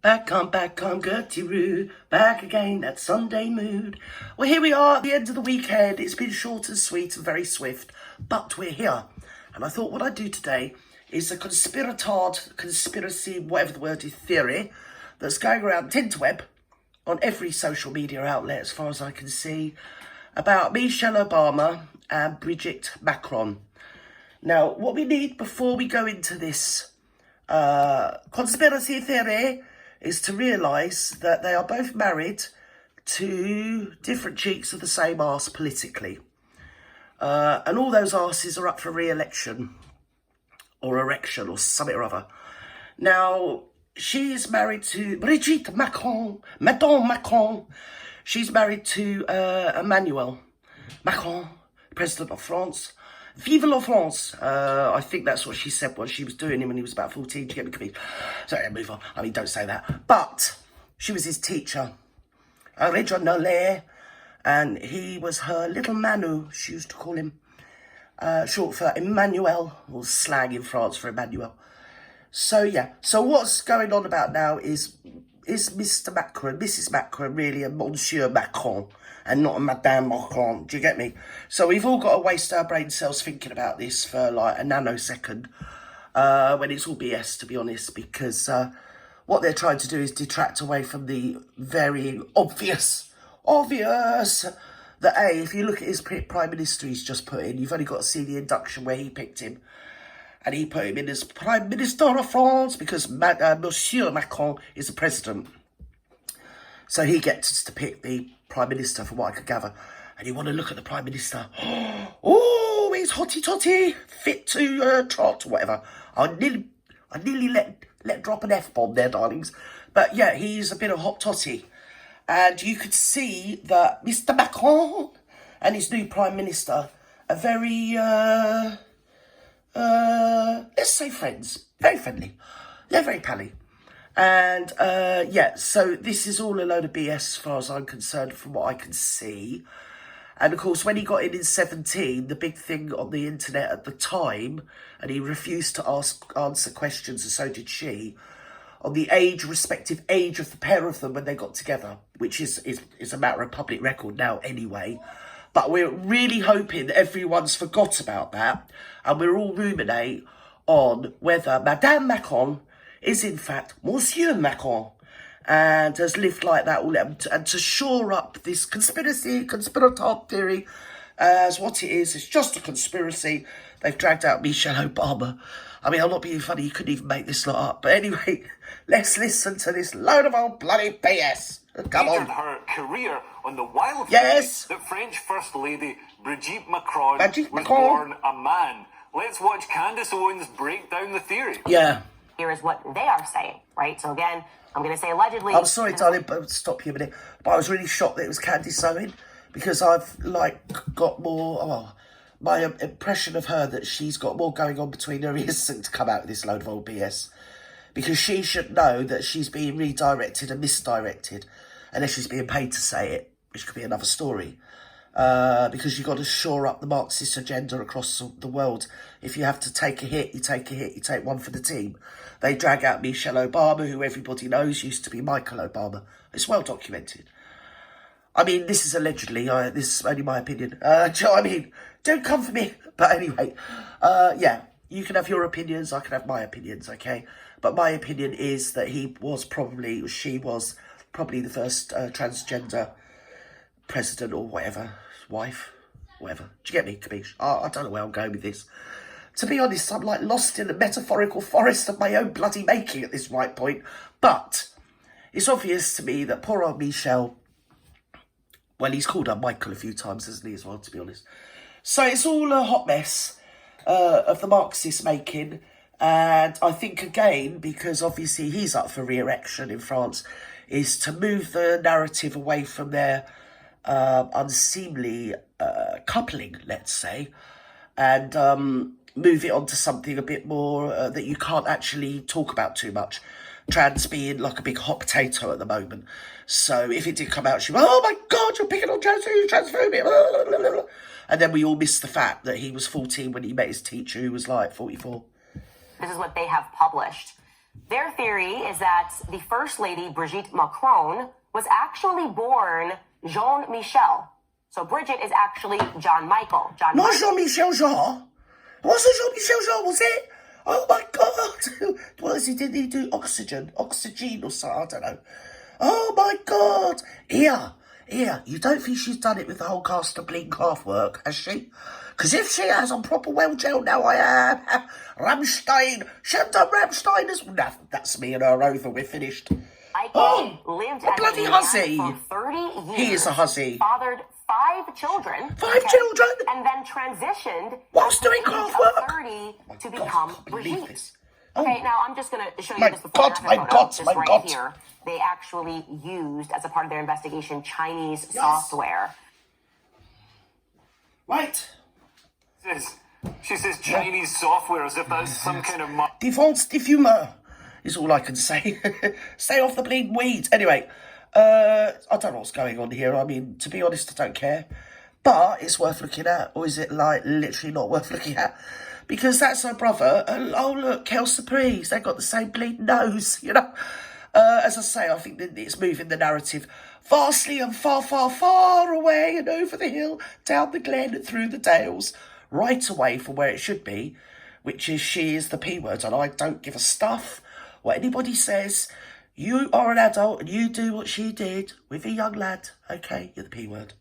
Back on Gertie Roo, back again, that Sunday mood. Well, here we are at the end of the weekend. It's been short and sweet and very swift, but we're here. And I thought what I'd do today is a conspiracy, whatever the word is, theory, that's going around Tinterweb on every social media outlet, as far as I can see, about Michelle Obama and Brigitte Macron. Now, what we need before we go into this conspiracy theory is to realise that they are both married to different cheeks of the same arse politically. And all those arses are up for re-election or erection or something or other. Now, she is married to Brigitte Macron, Madame Macron. She's married to Emmanuel Macron, President of France. Vive la France. I think that's what she said when she was doing him when he was about 14. To get me confused. Sorry, move on. I mean, don't say that. But she was his teacher, originally, and he was her little Manu, she used to call him, short for Emmanuel, or slang in France for Emmanuel. So, yeah. So what's going on about now is Mr. Macron, Mrs. Macron, really a Monsieur Macron, and not a Madame Macron. Do you get me? So we've all got to waste our brain cells thinking about this for like a nanosecond, when it's all BS, to be honest, because what they're trying to do is detract away from the very obvious, that if you look at his Prime Minister he's just put in, you've only got to see the induction where he picked him. And he put him in as Prime Minister of France because Monsieur Macron is the President. So he gets to pick the Prime Minister, from what I could gather. And you want to look at the Prime Minister. Oh, he's hotty-totty, fit to trot, or whatever. I nearly let drop an F-bomb there, darlings. But yeah, he's a bit of hot totty. And you could see that Mr. Macron and his new Prime Minister are very, let's say friends. Very friendly. They're very pally. And, yeah, so this is all a load of BS as far as I'm concerned from what I can see. And, of course, when he got in 17, the big thing on the internet at the time, and he refused to answer questions, and so did she, on the respective age of the pair of them when they got together, which is a matter of public record now anyway. But we're really hoping that everyone's forgot about that, and we're all ruminate on whether Madame Macron is in fact Monsieur Macron, and has lived like that all, and to shore up this conspirator theory as what it is, it's just a conspiracy. They've dragged out Michelle Obama. I mean, I'm not being funny, you couldn't even make this lot up. But anyway, let's listen to this load of old bloody BS. Come on. Her career on the wild yes. that French First Lady Brigitte Macron was born a man. Let's watch Candace Owens break down the theory. Yeah. Here is what they are saying, right? So again, I'm going to say allegedly. I'm sorry, darling, but stop you a minute. But I was really shocked that it was Candace Owens, because I've got more. My impression of her that she's got more going on between her ears than to come out with this load of old BS, because she should know that she's being redirected and misdirected, unless she's being paid to say it, which could be another story. Because you've got to shore up the Marxist agenda across the world. If you have to take a hit, you take a hit. You take one for the team. They drag out Michelle Obama, who everybody knows used to be Michael Obama. It's well documented. I mean, this is allegedly. This is only my opinion. Do you know what I mean? Don't come for me. But anyway, yeah, you can have your opinions. I can have my opinions, okay? But my opinion is that she was probably the first transgender president or whatever, wife, whatever. Do you get me, Kabish? I don't know where I'm going with this. To be honest, I'm like lost in a metaphorical forest of my own bloody making at this right point. But it's obvious to me that poor old Michelle, well, he's called her Michael a few times, hasn't he, as well, to be honest. So it's all a hot mess of the Marxist making. And I think, again, because obviously he's up for re-election in France, is to move the narrative away from their unseemly coupling, let's say, and move it on to something a bit more that you can't actually talk about too much. Trans being like a big hot potato at the moment. So if it did come out, she'd be, oh my God, you're picking on transphobia. And then we all missed the fact that he was 14 when he met his teacher, who was like 44. This is what they have published. Their theory is that the First Lady, Brigitte Macron, was actually born Jean-Michel. So Bridget is actually John Michael. Not Jean-Michel Jean. Wasn't Jean-Michel Jean, was it? Oh my God. What is he? Did he do oxygen or something? I don't know. Oh my God. Here. You don't think she's done it with the whole cast of Bleeding Kraftwerk, has she? Because if she has, I'm proper well gelled now. I am. Rammstein. She's done Rammstein as well. Nah, that's me and her over. We're finished. Michael lived as bloody a hussy. man for 30 years. He is a hussy. Fathered 5 children. 5 children? And then transitioned whilst doing at the age Kraftwerk? of 30 to become Brigitte. This. Okay, now I'm just going to show you My this before God, and my after God, photo, my just right God. here. They actually used, as a part of their investigation, Chinese software. Right. She says Chinese software as if that's some kind of... Défense de fumeur is all I can say. Stay off the bleeding weeds. Anyway, I don't know what's going on here. I mean, to be honest, I don't care. But it's worth looking at. Or is it, like, literally not worth looking at? Because that's her brother. Oh, look, Kel Surprise. They've got the same bleeding nose, you know. As I say, I think that it's moving the narrative vastly and far, far, far away and over the hill, down the glen and through the dales, right away from where it should be, which is she is the P word, and I don't give a stuff what anybody says. You are an adult and you do what she did with a young lad. Okay, you're the P word.